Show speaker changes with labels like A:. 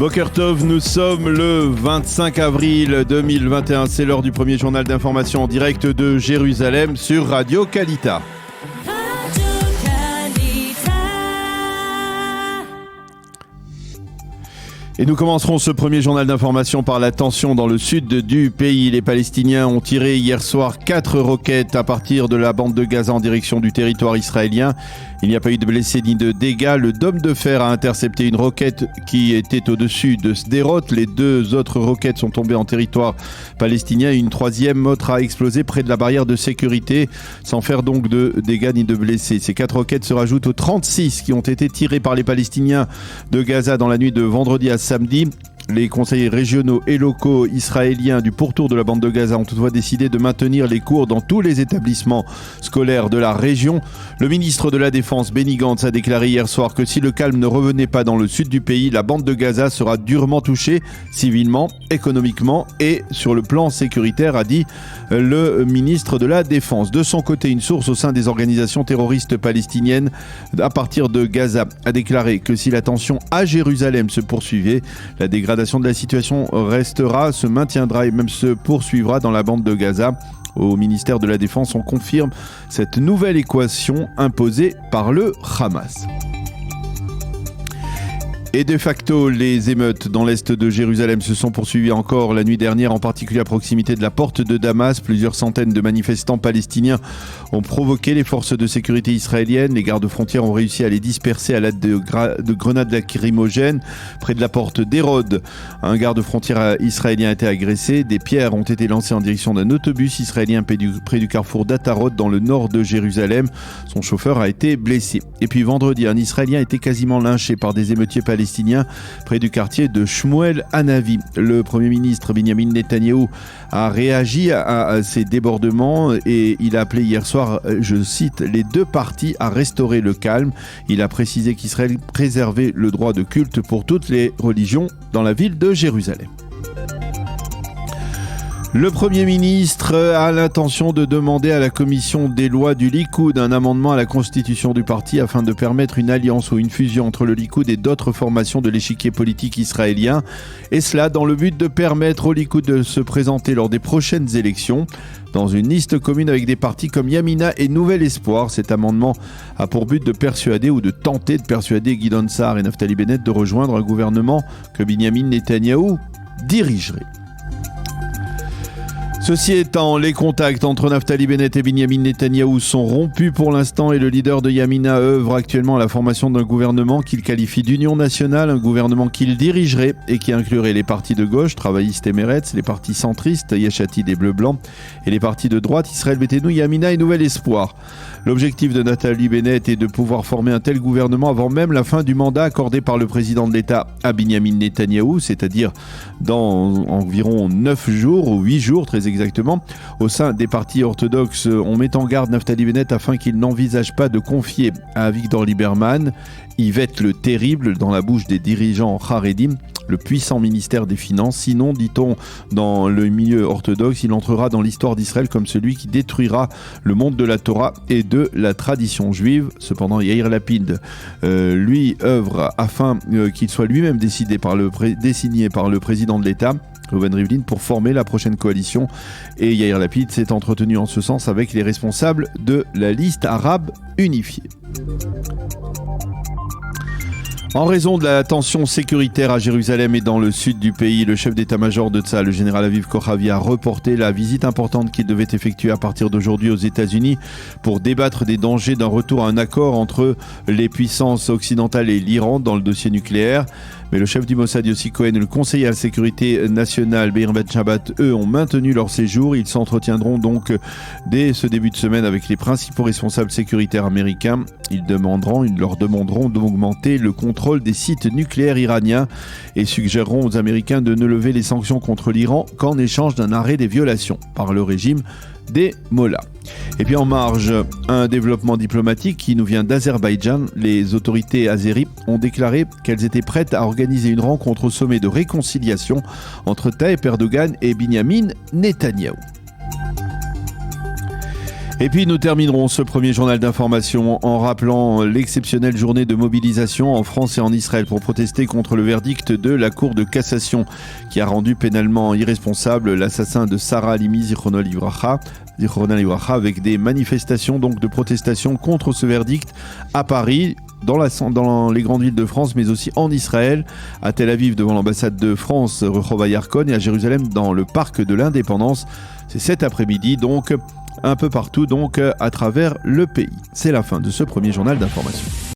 A: Boker Tov, nous sommes le 25 avril 2021. C'est l'heure du premier journal d'information en direct de Jérusalem sur Radio Kalita. Et nous commencerons ce premier journal d'information par la tension dans le sud du pays. Les Palestiniens ont tiré hier soir 4 roquettes à partir de la bande de Gaza en direction du territoire israélien. Il n'y a pas eu de blessés ni de dégâts. Le Dôme de fer a intercepté une roquette qui était au-dessus de Sderot. Les 2 autres roquettes sont tombées en territoire palestinien. Une 3e autre a explosé près de la barrière de sécurité sans faire donc de dégâts ni de blessés. Ces 4 roquettes se rajoutent aux 36 qui ont été tirées par les Palestiniens de Gaza dans la nuit de vendredi à samedi. Les conseillers régionaux et locaux israéliens du pourtour de la bande de Gaza ont toutefois décidé de maintenir les cours dans tous les établissements scolaires de la région. Le ministre de la Défense, Benny Gantz, a déclaré hier soir que si le calme ne revenait pas dans le sud du pays, la bande de Gaza sera durement touchée civilement, économiquement et sur le plan sécuritaire, a dit le ministre de la Défense. De son côté, une source au sein des organisations terroristes palestiniennes à partir de Gaza a déclaré que si la tension à Jérusalem se poursuivait, la dégradation de la situation restera, se maintiendra et même se poursuivra dans la bande de Gaza. Au ministère de la Défense, on confirme cette nouvelle équation imposée par le Hamas. Et de facto, les émeutes dans l'est de Jérusalem se sont poursuivies encore la nuit dernière, en particulier à proximité de la porte de Damas. Plusieurs centaines de manifestants palestiniens ont provoqué les forces de sécurité israéliennes. Les gardes-frontières ont réussi à les disperser à l'aide de grenades lacrymogènes. Près de la porte d'Hérode, un garde-frontière israélien a été agressé. Des pierres ont été lancées en direction d'un autobus israélien près du carrefour d'Atarot dans le nord de Jérusalem. Son chauffeur a été blessé. Et puis vendredi, un Israélien a été quasiment lynché par des émeutiers palestiniens près du quartier de Shmuel Hanavi. Le Premier ministre Benjamin Netanyahou a réagi à ces débordements et il a appelé hier soir, je cite, les 2 parties à restaurer le calme. Il a précisé qu'Israël préservait le droit de culte pour toutes les religions dans la ville de Jérusalem. Le Premier ministre a l'intention de demander à la commission des lois du Likoud un amendement à la constitution du parti afin de permettre une alliance ou une fusion entre le Likoud et d'autres formations de l'échiquier politique israélien. Et cela dans le but de permettre au Likoud de se présenter lors des prochaines élections dans une liste commune avec des partis comme Yamina et Nouvel Espoir. Cet amendement a pour but de persuader ou de tenter de persuader Gideon Sa'ar et Naftali Bennett de rejoindre un gouvernement que Benjamin Netanyahou dirigerait. Ceci étant, les contacts entre Naftali Bennett et Benjamin Netanyahou sont rompus pour l'instant et le leader de Yamina œuvre actuellement à la formation d'un gouvernement qu'il qualifie d'union nationale, un gouvernement qu'il dirigerait et qui inclurait les partis de gauche, travaillistes et Meretz, les partis centristes, Yesh Atid et Bleu Blanc, et les partis de droite, Israël Beitenou, Yamina et Nouvel Espoir. L'objectif de Naftali Bennett est de pouvoir former un tel gouvernement avant même la fin du mandat accordé par le président de l'État à Benjamin Netanyahou, c'est-à-dire dans environ 9 jours ou 8 jours très exactement. Au sein des partis orthodoxes, on met en garde Naftali Bennett afin qu'il n'envisage pas de confier à Avigdor Lieberman, Yvette le Terrible, dans la bouche des dirigeants Haredim, le puissant ministère des Finances. Sinon, dit-on dans le milieu orthodoxe, il entrera dans l'histoire d'Israël comme celui qui détruira le monde de la Torah et de la tradition juive. Cependant, Yair Lapid, lui, œuvre afin qu'il soit lui-même désigné par le président de l'État, Reuven Rivlin, pour former la prochaine coalition. Et Yair Lapid s'est entretenu en ce sens avec les responsables de la liste arabe unifiée. En raison de la tension sécuritaire à Jérusalem et dans le sud du pays, le chef d'état-major de Tsahal, le général Aviv Kochavi, a reporté la visite importante qu'il devait effectuer à partir d'aujourd'hui aux États-Unis pour débattre des dangers d'un retour à un accord entre les puissances occidentales et l'Iran dans le dossier nucléaire. Mais le chef du Mossad Yossi Cohen et le conseiller à la sécurité nationale Meir Ben Shabbat, eux, ont maintenu leur séjour. Ils s'entretiendront donc dès ce début de semaine avec les principaux responsables sécuritaires américains. Ils leur demanderont d'augmenter le contrôle des sites nucléaires iraniens et suggéreront aux Américains de ne lever les sanctions contre l'Iran qu'en échange d'un arrêt des violations par le régime des mollahs. Et puis en marge, un développement diplomatique qui nous vient d'Azerbaïdjan. Les autorités azéries ont déclaré qu'elles étaient prêtes à organiser une rencontre au sommet de réconciliation entre Tayyip Erdogan et Benjamin Netanyahou. Et puis nous terminerons ce premier journal d'information en rappelant l'exceptionnelle journée de mobilisation en France et en Israël pour protester contre le verdict de la Cour de cassation qui a rendu pénalement irresponsable l'assassin de Sarah Halimi Zichrono Livracha, avec des manifestations donc de protestation contre ce verdict à Paris, dans les grandes villes de France, mais aussi en Israël, à Tel Aviv devant l'ambassade de France, Rehov Yarkon, et à Jérusalem dans le parc de l'Indépendance. C'est cet après-midi, donc un peu partout, donc à travers le pays. C'est la fin de ce premier journal d'information.